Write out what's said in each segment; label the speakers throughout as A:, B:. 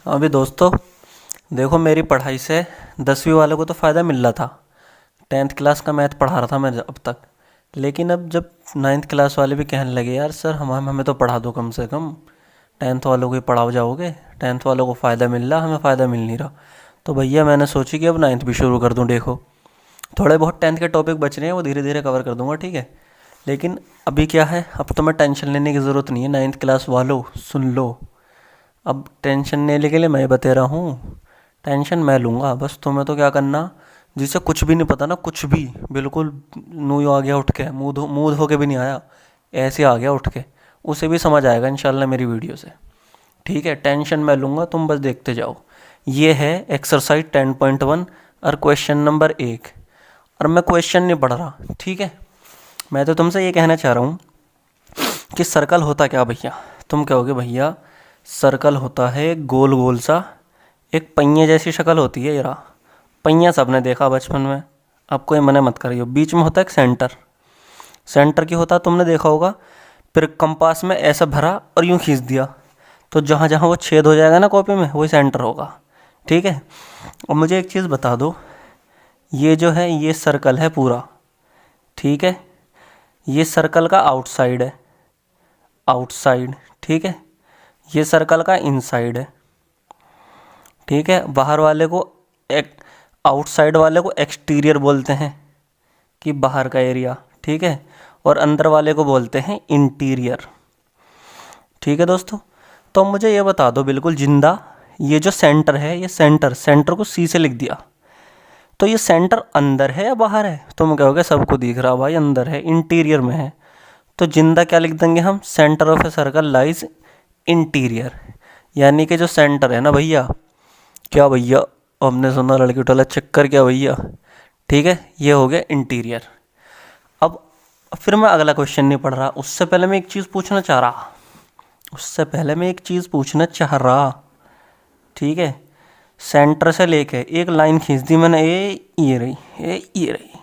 A: अभी दोस्तों देखो, मेरी पढ़ाई से 10वीं वालों को तो फ़ायदा मिल रहा था। 10th क्लास का मैथ पढ़ा रहा था मैं अब तक। लेकिन अब जब 9th क्लास वाले भी कहने लगे, यार सर हमें हमें तो पढ़ा दो कम से कम, 10th वालों को ही पढ़ाओ जाओगे, 10th वालों को फ़ायदा मिल रहा, हमें फ़ायदा मिल नहीं रहा। तो भैया मैंने सोची कि अब 9th भी शुरू कर दूँ। देखो, थोड़े बहुत 10th के टॉपिक बच रहे हैं, वो धीरे धीरे कवर कर दूंगा, ठीक है। लेकिन अभी क्या है, अब तो मैं टेंशन लेने की ज़रूरत नहीं है। 9th क्लास वालों सुन लो, अब टेंशन लेने के लिए मैं बता रहा हूँ। टेंशन मैं लूँगा, बस तुम्हें तो क्या करना, जिसे कुछ भी नहीं पता ना, कुछ भी, बिल्कुल नू आ गया उठ के, मुँह धो के भी नहीं आया, ऐसे आ गया उठ के, उसे भी समझ आएगा इंशाल्लाह मेरी वीडियो से। ठीक है, टेंशन मैं लूँगा, तुम बस देखते जाओ। ये है एक्सरसाइज 10.1 और क्वेश्चन नंबर 1। और मैं क्वेश्चन नहीं पढ़ रहा, ठीक है। मैं तो तुमसे ये कहना चाह रहा हूँ कि सर्कल होता क्या भैया। तुम कहोगे भैया सर्कल होता है गोल गोल सा, एक पहिए जैसी शक्ल होती है। यार पहिया सबने देखा बचपन में, अब कोई मना मत करियो। बीच में होता है एक सेंटर, सेंटर की होता है, तुमने देखा होगा। फिर कंपास में ऐसा भरा और यूं खींच दिया, तो जहाँ जहाँ वो छेद हो जाएगा ना कॉपी में, वही सेंटर होगा। ठीक है। और मुझे एक चीज़ बता दो, ये जो है ये सर्कल है पूरा, ठीक है। ये सर्कल का आउटसाइड है, आउटसाइड, ठीक है। ये सर्कल का इनसाइड है, ठीक है। बाहर वाले को एक, आउटसाइड वाले को एक्सटीरियर बोलते हैं कि बाहर का एरिया, ठीक है। और अंदर वाले को बोलते हैं इंटीरियर, ठीक है दोस्तों। तो मुझे ये बता दो बिल्कुल जिंदा, ये जो सेंटर है, ये सेंटर, सेंटर को सी से लिख दिया, तो ये सेंटर अंदर है या बाहर है। तुम कहोगे सबको दिख रहा भाई अंदर है, इंटीरियर में है। तो जिंदा क्या लिख देंगे हम, centre of a circle lies interior. यानी कि जो सेंटर है ना भैया, क्या भैया, हमने सुना लड़की टोला चक्कर, क्या भैया, ठीक है, ये हो गया इंटीरियर। अब फिर मैं अगला क्वेश्चन नहीं पढ़ रहा, उससे पहले मैं एक चीज़ पूछना चाह रहा, उससे पहले मैं एक चीज़ पूछना चाह रहा, ठीक है। सेंटर से लेके एक लाइन खींच दी मैंने, ये रही, ये रही,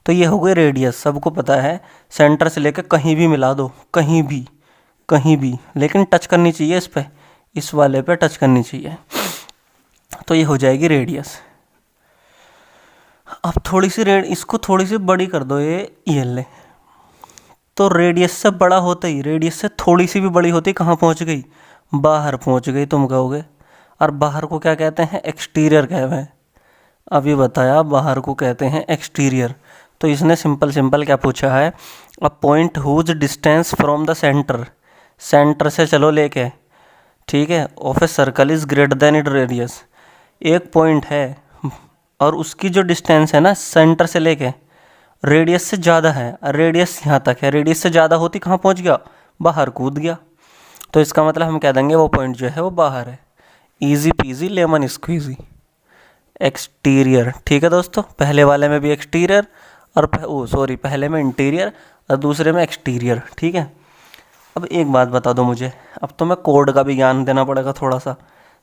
A: तो ये हो गई रेडियस, सबको पता है। सेंटर से लेके कहीं भी मिला दो, कहीं भी, कहीं भी, लेकिन टच करनी चाहिए इस पे, इस वाले पे टच करनी चाहिए, तो ये हो जाएगी रेडियस। अब थोड़ी सी इसको थोड़ी सी बड़ी कर दो, ये ले, तो रेडियस से बड़ा होता ही, रेडियस से थोड़ी सी भी बड़ी होती, कहाँ पहुँच गई, बाहर पहुँच गई, तुम कहोगे। और बाहर को क्या कहते हैं, एक्सटीरियर कहते हैं। अभी बताया, बाहर को कहते हैं एक्सटीरियर। तो इसने सिंपल सिंपल क्या पूछा है, a point whose distance from the center, center से चलो लेके, ठीक है, of a circle is greater than it radius. एक पॉइंट है और उसकी जो डिस्टेंस है ना सेंटर से लेके, रेडियस से ज़्यादा है, रेडियस यहाँ तक है, रेडियस से ज़्यादा होती कहाँ पहुँच गया, बाहर कूद गया। तो इसका मतलब हम कह देंगे वो पॉइंट जो है वो बाहर है। Easy peasy lemon squeezy, exterior, ठीक है दोस्तों। पहले वाले में भी एक्सटीरियर और सॉरी, पहले में इंटीरियर और दूसरे में एक्सटीरियर, ठीक है। अब एक बात बता दो मुझे, अब तो मैं कोड का भी ज्ञान देना पड़ेगा थोड़ा सा,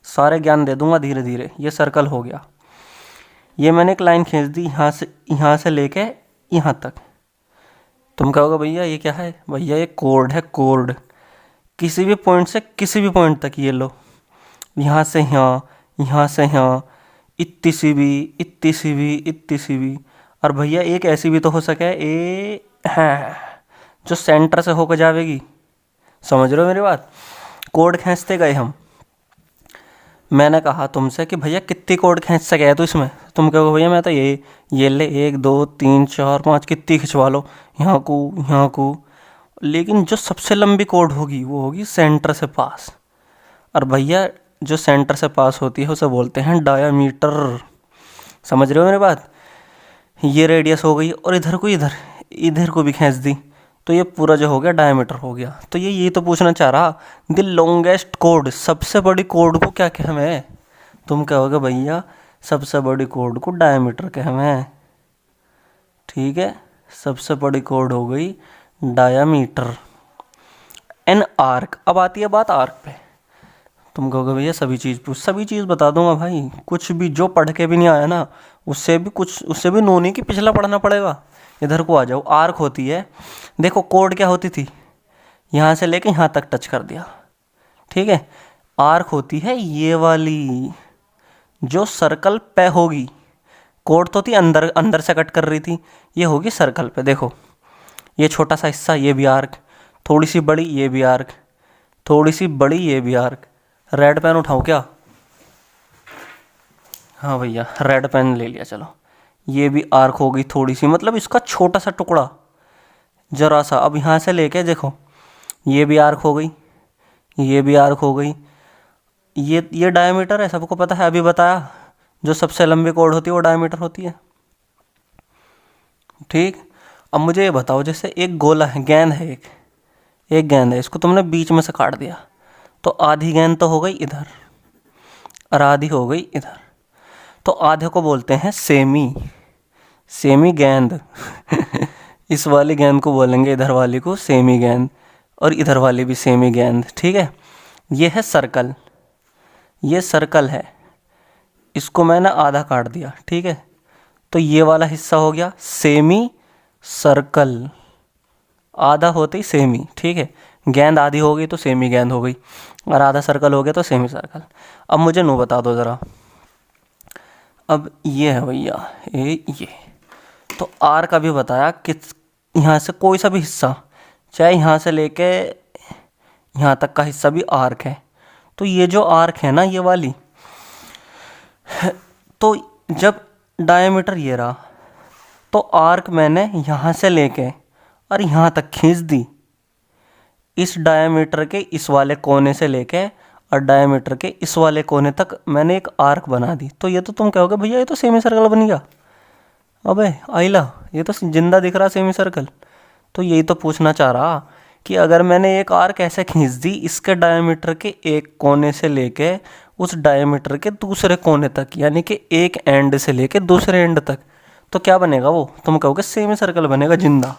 A: सारे ज्ञान दे दूंगा धीरे धीरे। ये सर्कल हो गया, ये मैंने एक लाइन खींच दी यहाँ से लेके यहाँ तक। तुम कहोगे भैया ये क्या है, भैया ये कोड है, कोड। किसी भी पॉइंट से किसी भी पॉइंट तक, ये लो, यहाँ से यहाँ, यहाँ से यहाँ, इतनी सी भी, इतनी सी भी, इतनी सी भी। और भैया एक ऐसी भी तो हो सके है जो सेंटर से होकर जाएगी। समझ रहे हो मेरी बात। कोड खींचते गए हम, मैंने कहा तुमसे कि भैया कितनी कोड खींच सके है तो इसमें, तुम कहोगे भैया मैं तो ये ले 1 2 3 4 5 कितनी खिंचवा लो, यहाँ को यहाँ को। लेकिन जो सबसे लंबी कोड होगी वो होगी सेंटर से पास। और भैया जो सेंटर से पास होती है उसे बोलते हैं डायामीटर। समझ रहे हो मेरी बात। ये रेडियस हो गई, और इधर को भी खींच दी, तो ये पूरा जो हो गया डायमीटर हो गया। तो ये तो पूछना चाह रहा, द लॉन्गेस्ट कोड, सबसे बड़ी कोड को क्या कहते हैं। तुम कहोगे भैया सबसे बड़ी कोड को डायमीटर कहते हैं, ठीक है। सबसे बड़ी कोड हो गई डायामीटर। एन आर्क, अब आती है बात आर्क पे। तुम कहोगे भैया सभी चीज़ बता दूंगा भाई, कुछ भी जो पढ़ के भी नहीं आया ना, उससे भी नोनी की पिछला पढ़ना पड़ेगा। इधर को आ जाओ, आर्क होती है, देखो कोड क्या होती थी, यहाँ से लेके यहाँ तक टच कर दिया, ठीक है। आर्क होती है ये वाली, जो सर्कल पे होगी। कोड तो थी अंदर अंदर से कट कर रही थी, ये होगी सर्कल पे। देखो ये छोटा सा हिस्सा, ये भी आर्क, थोड़ी सी बड़ी ये भी आर्क, थोड़ी सी बड़ी ये भी आर्क। रेड पेन उठाऊं क्या? हाँ भैया रेड पेन ले लिया, चलो। ये भी आर्क हो गई थोड़ी सी, मतलब इसका छोटा सा टुकड़ा जरा सा। अब यहाँ से लेके देखो, ये भी आर्क हो गई, ये भी आर्क हो गई। ये डायमीटर है, सबको पता है, अभी बताया। जो सबसे लंबी कोड होती है वो डायमीटर होती है, ठीक। अब मुझे ये बताओ, जैसे एक गोला है, गेंद है, एक गेंद है, इसको तुमने बीच में से काट दिया, तो आधी गेंद तो हो गई इधर और आधी हो गई इधर। तो आधे को बोलते हैं सेमी, सेमी गेंद। इस वाली गेंद को बोलेंगे, इधर वाली को सेमी गेंद, और इधर वाली भी सेमी गेंद, ठीक है। ये है सर्कल, ये सर्कल है, इसको मैंने आधा काट दिया, ठीक है। तो ये वाला हिस्सा हो गया सेमी सर्कल, आधा होते ही सेमी, ठीक है। गेंद आधी हो गई तो सेमी गेंद हो गई, और आधा सर्कल हो गया तो सेमी सर्कल। अब मुझे नो बता दो ज़रा। अब ये है भैया ये तो आर्क अभी बताया, किस यहाँ से कोई सा भी हिस्सा, चाहे यहाँ से लेके यहाँ तक का हिस्सा भी आर्क है। तो ये जो आर्क है ना, ये वाली, तो जब डायमीटर ये रहा, तो आर्क मैंने यहाँ से लेके और यहाँ तक खींच दी। इस डायमीटर के इस वाले कोने से लेके और डायमीटर के इस वाले कोने तक मैंने एक आर्क बना दी। तो ये तो तुम कहोगे भैया ये तो सेमी सर्कल बन गया। अबे आइला, ये तो जिंदा दिख रहा सेमी सर्कल। तो यही तो पूछना चाह रहा कि अगर मैंने एक आर्क ऐसे खींच दी, इसके डायमीटर के एक कोने से लेके उस डायमीटर के दूसरे कोने तक, यानी कि एक एंड से लेके दूसरे एंड तक, तो क्या बनेगा वो? तुम कहोगे सेमी सर्कल बनेगा जिंदा।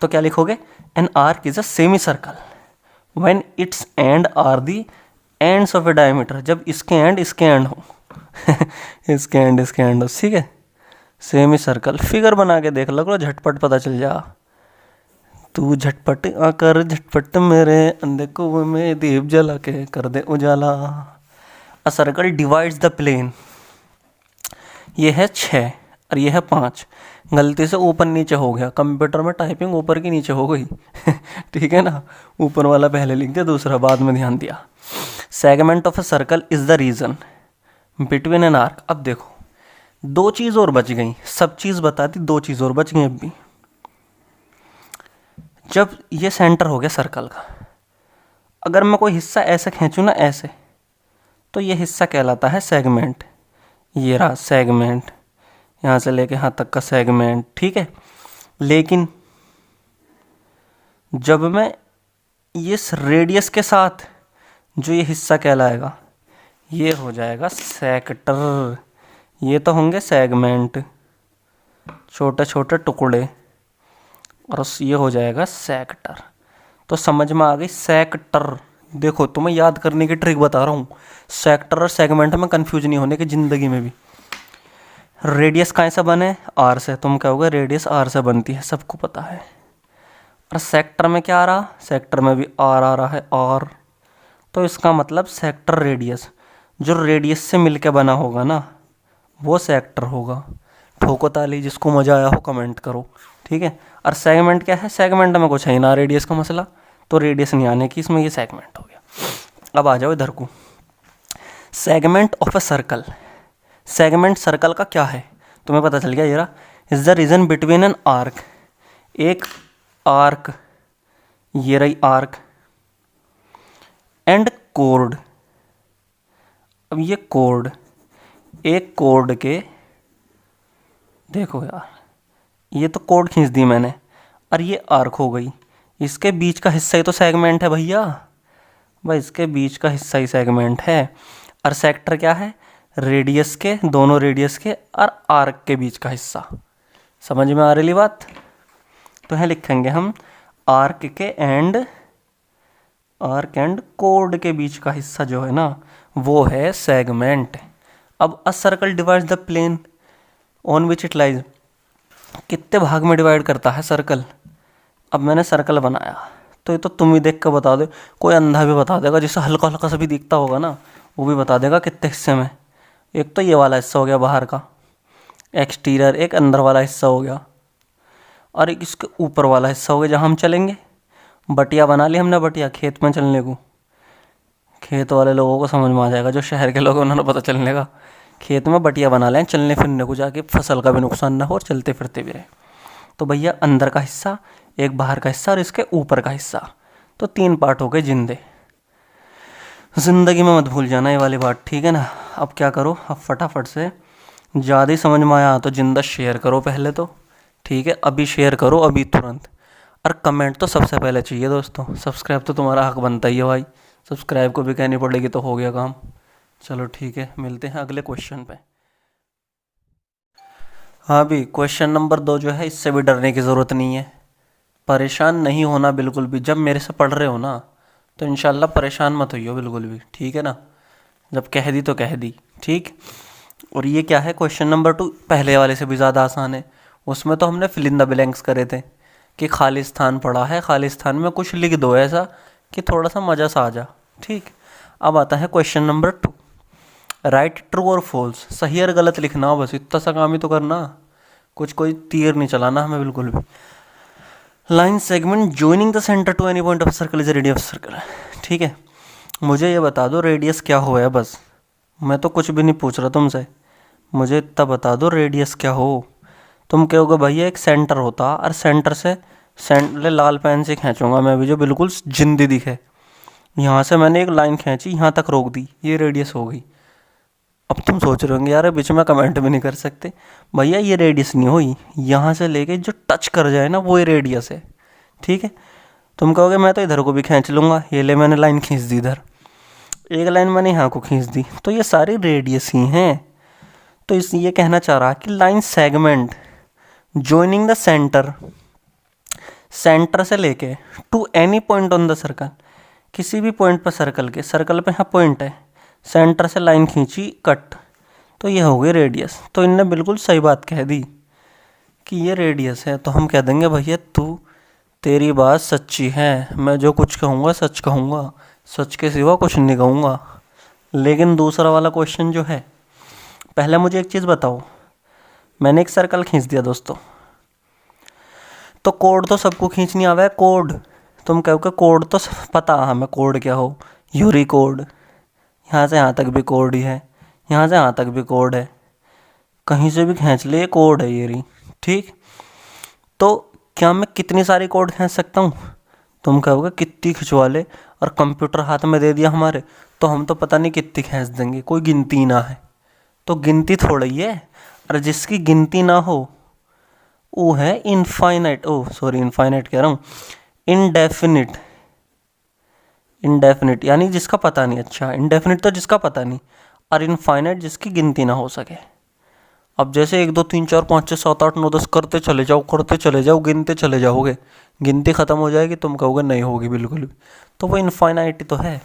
A: तो क्या लिखोगे? An arc is a semi circle when its end are the ends of a diameter, जब इसके एंड हो। इसके एंड हो, ठीक है। सेमी सर्कल फिगर बना के देख लो, झटपट पता चल जा। तू झटपट आकर झटपट मेरे अंधे कुएं में दीप जला के कर दे उजाला। A circle divides the plane. ये है 6 और ये है 5। गलती से ऊपर नीचे हो गया, कंप्यूटर में टाइपिंग ऊपर की नीचे हो गई। ठीक है ना, ऊपर वाला पहले लिख दिया, दूसरा बाद में ध्यान दिया। Segment of a circle is the region between an arc. अब देखो 2 चीज़ और बच गई, सब चीज़ बता दी, 2 चीज़ और बच गई अब भी। जब ये सेंटर हो गया सर्कल का, अगर मैं कोई हिस्सा ऐसे खींचूँ ना, ऐसे, तो ये हिस्सा कहलाता है सेगमेंट। ये रहा सेगमेंट, यहाँ से लेके यहाँ तक का सेगमेंट, ठीक है। लेकिन जब मैं इस रेडियस के साथ जो ये हिस्सा कहलाएगा, ये हो जाएगा सेक्टर। ये तो होंगे सेगमेंट, छोटे छोटे टुकड़े, और ये हो जाएगा सेक्टर। तो समझ में आ गई सेक्टर। देखो तुम्हें याद करने की ट्रिक बता रहा हूँ, सेक्टर और सेगमेंट में कंफ्यूज नहीं होने की ज़िंदगी में भी। रेडियस कहाँ से बने? आर से। तुम कहोगे रेडियस आर से बनती है, सबको पता है। और सेक्टर में क्या आ रहा? सेक्टर में भी आर आ रहा है, आर। तो इसका मतलब सेक्टर रेडियस, जो रेडियस से मिलके बना होगा ना, वो सेक्टर होगा। ठोको ताली, जिसको मज़ा आया हो कमेंट करो, ठीक है। और सेगमेंट क्या है? सेगमेंट में कुछ है ना रेडियस का मसला, तो रेडियस नहीं आने की इसमें, ये सेगमेंट हो गया। अब आ जाओ इधर को, segment of a circle. Segment circle का क्या है तुम्हें पता चल गया। ये रहा, is the region between an arc, एक आर्क, ये रही आर्क, एंड कोर्ड। अब ये कोर्ड, एक कोर्ड के, देखो यार, ये तो कोर्ड खींच दी मैंने और ये आर्क हो गई। इसके बीच का हिस्सा ही तो सेगमेंट है भैया, भाई इसके बीच का हिस्सा ही सेगमेंट है। और सेक्टर क्या है? रेडियस के, दोनों रेडियस के और आर्क के बीच का हिस्सा। समझ में आ रही बात? तो यहाँ लिखेंगे हम आर्क एंड कोर्ड के बीच का हिस्सा जो है ना, वो है सेगमेंट। अब a circle divides the plane on which it lies. कितने भाग में डिवाइड करता है सर्कल? अब मैंने सर्कल बनाया, तो ये तो तुम ही देख कर बता दो, कोई अंधा भी बता देगा, जिसे हल्का हल्का सा भी दिखता होगा ना, वो भी बता देगा कितने हिस्से में। एक तो ये वाला हिस्सा हो गया बाहर का एक्सटीरियर, एक अंदर वाला हिस्सा हो गया, और एक इसके ऊपर वाला हिस्सा हो गया जहाँ हम चलेंगे। बटिया बना ली हमने, बटिया खेत में चलने को। खेत वाले लोगों को समझ में आ जाएगा, जो शहर के लोग हैं उन्होंने पता चलने का। खेत में बटिया बना लें चलने फिरने को, जाके फसल का भी नुकसान ना हो और चलते फिरते भी रहे। तो भैया अंदर का हिस्सा, एक बाहर का हिस्सा और इसके ऊपर का हिस्सा, तो 3 पार्ट हो गए जिंदे। ज़िंदगी में मत भूल जाना ये वाली बात, ठीक है ना। अब क्या करो, अब फटाफट से, ज़्यादा ही समझ में आया तो जिंदा शेयर करो पहले तो, ठीक है, अभी शेयर करो, अभी तुरंत। और कमेंट तो सबसे पहले चाहिए दोस्तों, सब्सक्राइब तो तुम्हारा हक बनता ही है भाई, सब्सक्राइब को भी कहनी पड़ेगी तो हो गया काम। चलो ठीक है, मिलते हैं अगले क्वेश्चन पे। हाँ भी, क्वेश्चन नंबर 2 जो है, इससे भी डरने की ज़रूरत नहीं है, परेशान नहीं होना बिल्कुल भी। जब मेरे से पढ़ रहे हो ना तो इंशाल्लाह परेशान मत होइयो बिल्कुल भी, ठीक है ना। जब कह दी तो कह दी, ठीक। और ये क्या है, क्वेश्चन नंबर 2 पहले वाले से भी ज़्यादा आसान है। उसमें तो हमने फिल इन द ब्लैंक्स करे थे कि खाली स्थान पड़ा है, खाली स्थान में कुछ लिख दो ऐसा कि थोड़ा सा मज़ा सा आ जा, ठीक। अब आता है क्वेश्चन नंबर 2, राइट ट्रू और फॉल्स, सही और गलत लिखना हो, बस इतना सा काम ही तो करना, कुछ कोई तीर नहीं चलाना हमें बिल्कुल भी। Line segment joining the center to any point of circle is radius circle, ठीक है। मुझे ये बता दो रेडियस क्या हो है, बस। मैं तो कुछ भी नहीं पूछ रहा तुमसे, मुझे इतना बता दो रेडियस क्या हो। तुम कहोगे भैया एक सेंटर होता, और सेंटर से लाल पेन से खींचूंगा मैं भी जो बिल्कुल जिंदी दिखे। यहाँ से मैंने एक लाइन खींची, यहाँ तक रोक दी, ये रेडियस हो गई। अब तुम सोच रहे होंगे यार बीच में कमेंट भी नहीं कर सकते, भैया ये रेडियस नहीं हुई, यहाँ से लेके जो टच कर जाए ना वो ये रेडियस है, ठीक है। तुम कहोगे मैं तो इधर को भी खींच लूँगा, ये ले मैंने लाइन खींच दी इधर, एक लाइन मैंने यहाँ को खींच दी, तो ये सारी रेडियस ही हैं। तो इस ये कहना चाह रहा कि line segment joining the center, center से लेके to any point on the circle, किसी भी पॉइंट पर सर्कल के, सर्कल पे यहाँ पॉइंट है, सेंटर से लाइन खींची कट, तो ये हो गई रेडियस। तो इनने बिल्कुल सही बात कह दी कि ये रेडियस है, तो हम कह देंगे भैया तेरी बात सच्ची है, मैं जो कुछ कहूँगा सच कहूँगा, सच के सिवा कुछ नहीं कहूँगा। लेकिन दूसरा वाला क्वेश्चन जो है, पहले मुझे एक चीज़ बताओ, मैंने एक सर्कल खींच दिया दोस्तों, तो कोड तो सबको खींचनी आवे है, कोड। तुम कहोगे कोड तो पता हमें कोड क्या हो, यूरी कोड, यहाँ से यहाँ तक भी कोड ही है, यहाँ से यहाँ तक भी कोड है, कहीं से भी खींच ले कोड है ये रही, ठीक। तो क्या मैं कितनी सारी कोड खींच सकता हूँ, तुम कहोगे कितनी खिंचवा ले, और कंप्यूटर हाथ में दे दिया हमारे तो हम तो पता नहीं कितनी खींच देंगे, कोई गिनती ना है। तो गिनती थोड़ा ही है, और जिसकी गिनती ना हो वो है इनफाइनाइट, इनफाइनाइट कह रहा हूँ, इनडेफिनिट। इनडेफिनिट यानी जिसका पता नहीं, अच्छा इनडेफिनिट तो जिसका पता नहीं, और इनफाइनाइट जिसकी गिनती ना हो सके। अब जैसे 1 2 3 4 5 6 7 8 9 10 करते चले जाओ, गिनते चले जाओगे, गिनती ख़त्म हो जाएगी, तुम कहोगे नहीं होगी बिल्कुल भी, तो वो इनफाइनाइट तो है।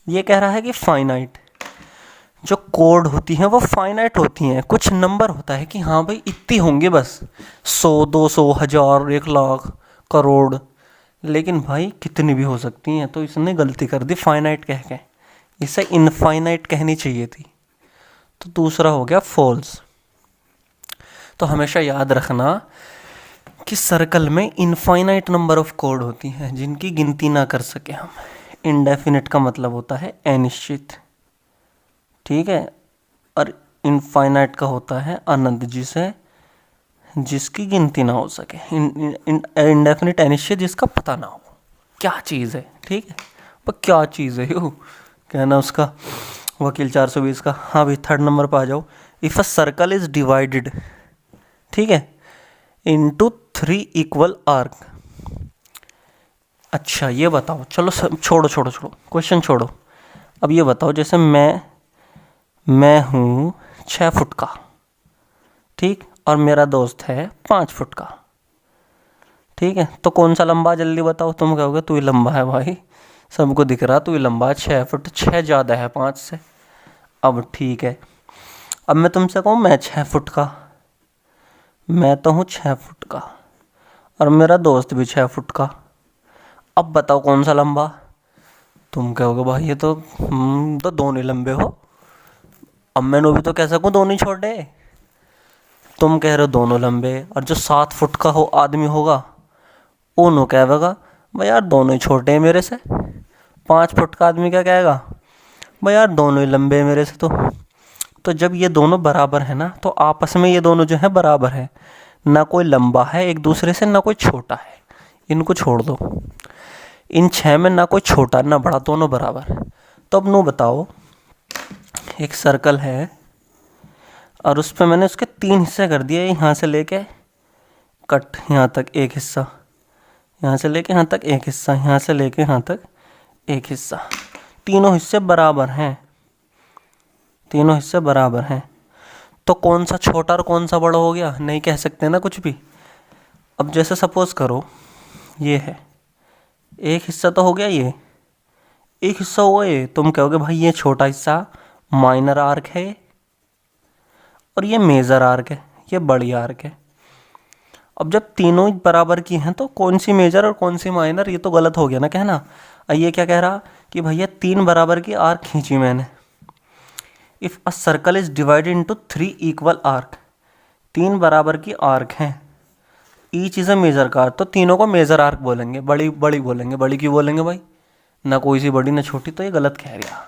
A: ये कह रहा है कि फाइनाइट जो कोड होती हैं वो फाइनाइट होती हैं, कुछ नंबर होता है कि हाँ भाई इतनी होंगे बस, 100 200 1000 1 लाख करोड़, लेकिन भाई कितनी भी हो सकती हैं। तो इसने गलती कर दी फाइनाइट कह के, इसे इनफाइनाइट कहनी चाहिए थी। तो दूसरा हो गया फॉल्स। तो हमेशा याद रखना कि सर्कल में इनफाइनाइट नंबर ऑफ कोड होती हैं जिनकी गिनती ना कर सके हम। इनडेफिनिट का मतलब होता है अनिश्चित, ठीक है, और इनफाइनाइट का होता है अनंत, जिसकी गिनती ना हो सके। इनडेफिनिट अनिश्चित जिसका पता ना हो क्या चीज़ है, ठीक है, पर क्या चीज़ है यू कहना उसका वकील 420 का। हाँ भाई 3rd नंबर पर आ जाओ। If a circle is divided, ठीक है, इनटू 3 इक्वल आर्क। अच्छा ये बताओ, चलो छोड़ो क्वेश्चन छोड़ो, अब ये बताओ जैसे मैं हूँ 6 फुट का, ठीक, और मेरा दोस्त है 5 फुट का, ठीक है, तो कौन सा लंबा, जल्दी बताओ। तुम कहोगे तू ही लंबा है भाई, सबको दिख रहा तू ही लंबा है, 6 फुट, 6 ज़्यादा है 5 से। अब ठीक है, अब मैं तुमसे कहूँ मैं 6 फुट का, मैं तो हूँ 6 फुट का, और मेरा दोस्त भी 6 फुट का, अब बताओ कौन सा लंबा। तुम कहोगे भाई ये तो दोनों ही लंबे हो। अब मैंने भी तो कह सकूँ दोनों ही छोटे। तुम कह रहे हो दोनों लंबे, और जो 7 फुट का हो आदमी होगा उन्हों कहेगा भाई यार दोनों ही छोटे हैं मेरे से। 5 फुट का आदमी क्या कहेगा, भाई यार दोनों ही लंबे हैं मेरे से। तो जब ये दोनों बराबर है ना, तो आपस में ये दोनों जो है बराबर है। ना कोई लंबा है एक दूसरे से, ना कोई छोटा है। इनको छोड़ दो, इन 6 में ना कोई छोटा ना बड़ा, दोनों बराबर। तो अब नो बताओ, एक सर्कल है और उस पर मैंने उसके 3 हिस्से कर दिए। यहाँ से लेके कट यहाँ तक एक हिस्सा, यहाँ से लेके यहाँ तक एक हिस्सा, यहाँ से लेके यहाँ तक एक हिस्सा। तीनों हिस्से बराबर हैं, तीनों हिस्से बराबर हैं। तो कौन सा छोटा और कौन सा बड़ा हो गया, नहीं कह सकते ना कुछ भी। अब जैसे सपोज करो ये है, एक हिस्सा तो हो गया, ये एक हिस्सा हुआ ये। तुम कहोगे भाई ये छोटा हिस्सा माइनर आर्क है और ये मेजर आर्क है, ये बड़ी आर्क है। अब जब तीनों ही बराबर की हैं तो कौन सी मेजर और कौन सी माइनर, ये तो गलत हो गया ना कहना। ये क्या कह रहा कि भैया 3 बराबर की आर्क खींची मैंने। If a circle is divided into 3 equal arc, 3 बराबर की आर्क हैं, ईच इज़ अ मेजर का, तो तीनों को मेजर आर्क बोलेंगे, बड़ी बड़ी बोलेंगे। बड़ी क्यों बोलेंगे भाई, ना कोई सी बड़ी ना छोटी, तो ये गलत कह रहा।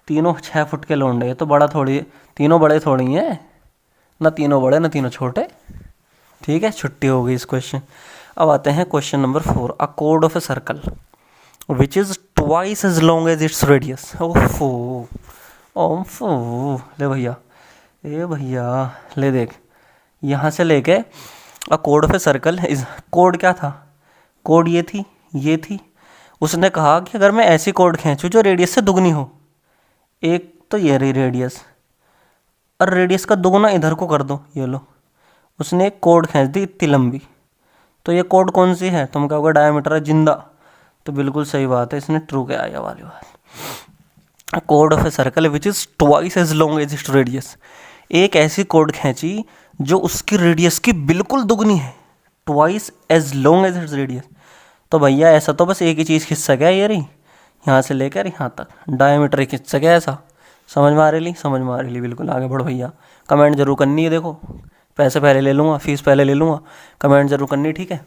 A: तीनों 6 फुट के लौंडे, तो बड़ा थोड़ी, तीनों बड़े थोड़ी हैं, ना तीनों बड़े ना तीनों छोटे। ठीक है, छुट्टी हो गई इस क्वेश्चन। अब आते हैं क्वेश्चन नंबर 4। अ कोड of a circle which is twice as long as its radius. ओफो ओफो, ले भैया, ए भैया ले देख, यहाँ से लेके अ कोड of a circle is, code क्या था, कोड ये थी, ये थी। उसने कहा कि अगर मैं ऐसी कोड खींचूँ जो रेडियस से दुगनी हो, एक तो ये रही रेडियस, और रेडियस का दुगना इधर को कर दो, ये लो। उसने एक कोड खींच दी इतनी लंबी। तो ये कोड कौन सी है, तुम कहोगे डायमीटर है, जिंदा। तो बिल्कुल सही बात है, इसने ट्रू किया ये वाली बात। कोड of a circle which is twice as long as its radius, एक ऐसी कोड खींची जो उसकी रेडियस की बिल्कुल दुगनी है, twice as long as its radius. तो भैया ऐसा तो बस एक ही चीज़ खिंच सके, ये रही, यहाँ से लेकर यहाँ तक डायमीटर खिंच सके ऐसा। समझ में आ रही ली, समझ में आ रही ली, बिल्कुल। आगे बढ़ो भैया, कमेंट जरूर करनी है। देखो पैसे पहले ले लूँगा, फीस पहले ले लूँगा, कमेंट जरूर करनी, ठीक है।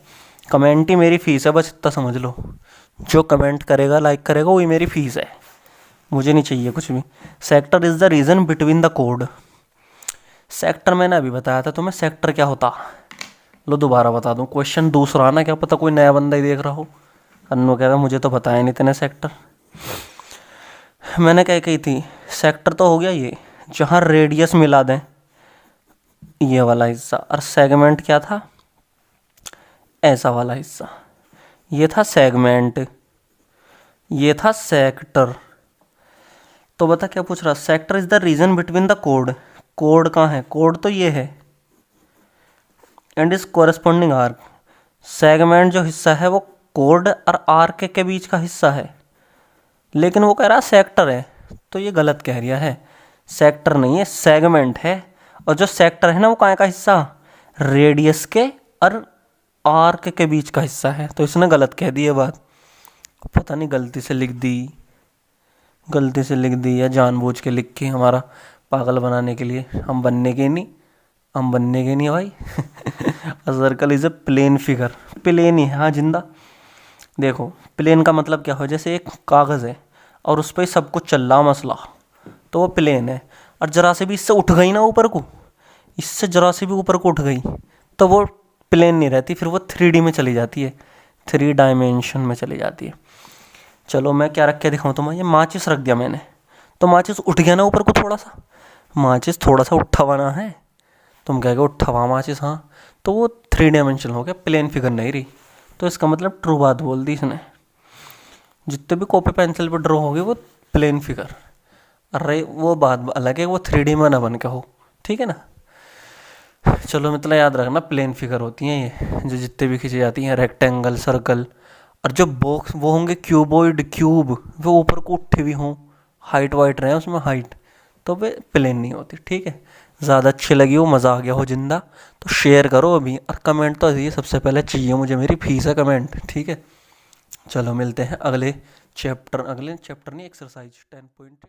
A: कमेंट ही मेरी फ़ीस है, बस इतना समझ लो। जो कमेंट करेगा, लाइक करेगा, वही मेरी फ़ीस है, मुझे नहीं चाहिए कुछ भी। Sector is the region between the code. Sector मैंने अभी बताया था तुम्हें, सेक्टर क्या होता। लो दोबारा बता दूँ, क्वेश्चन दूसरा ना, क्या पता कोई नया बंदा ही देख रहा हो, अन्नू कह रहा मुझे तो बताया नहीं तेने सेक्टर। मैंने क्या कही थी, सेक्टर तो हो गया ये जहाँ रेडियस मिला दें, ये वाला हिस्सा। और सेगमेंट क्या था, ऐसा वाला हिस्सा, ये था सेगमेंट, ये था सेक्टर। तो बता क्या पूछ रहा, sector is the region between the code. Code कहाँ है, कोड तो ये है, and is corresponding arc. Segment जो हिस्सा है वो कोड और आर्क के बीच का हिस्सा है, लेकिन वो कह रहा सेक्टर है, तो ये गलत कह रहा है। सेक्टर नहीं है, सेगमेंट है। और जो सेक्टर है ना, वो कहाँ का हिस्सा, रेडियस के और आर्क के बीच का हिस्सा है। तो इसने गलत कह दी ये बात, पता नहीं गलती से लिख दी, गलती से लिख दी या जानबूझ के लिख के हमारा पागल बनाने के लिए। हम बनने के नहीं, हम बनने के नहीं भाई। Circle is a plane figure, plane ही है, हाँ जिंदा। देखो प्लेन का मतलब क्या हो, जैसे एक कागज़ है और उस पर सब कुछ चल रहा मसला, तो वो प्लेन है। और ज़रा से भी इससे उठ गई ना ऊपर को, इससे ज़रा से भी ऊपर को उठ गई, तो वो प्लेन नहीं रहती, फिर वो 3D में चली जाती है, 3 डायमेंशन में चली जाती है। चलो मैं क्या रख के दिखाऊँ तुम्हें, ये माचिस रख दिया मैंने, तो माचिस उठ गया ना ऊपर को थोड़ा सा, माचिस थोड़ा सा उठा हुआ ना है, तुम कहोगे उठा हुआ माचिस, हाँ, तो वो 3 डायमेंशन हो गया, प्लेन फिगर नहीं रही। तो इसका मतलब ट्रू बात बोल दी इसने। जितने भी कॉपी पेंसिल पर ड्रॉ होगी वो प्लेन फिगर, अरे वो बात अलग है, वो 3D में ना बन के हो, ठीक है ना। चलो मतलब याद रखना, प्लेन फिगर होती हैं ये, जो जितने भी खींची जाती हैं, रेक्टेंगल, सर्कल। और जो बॉक्स वो होंगे क्यूबॉइड, क्यूब, वो ऊपर को उठे भी हों, हाइट वाइट रहे उसमें हाइट, तो वे प्लेन नहीं होती, ठीक है। ज़्यादा अच्छी लगी हो, मज़ा आ गया हो जिंदा, तो शेयर करो अभी, और कमेंट तो ये सबसे पहले चाहिए मुझे, मेरी फीस है कमेंट, ठीक है। चलो मिलते हैं अगले चैप्टर नहीं, एक्सरसाइज 10.2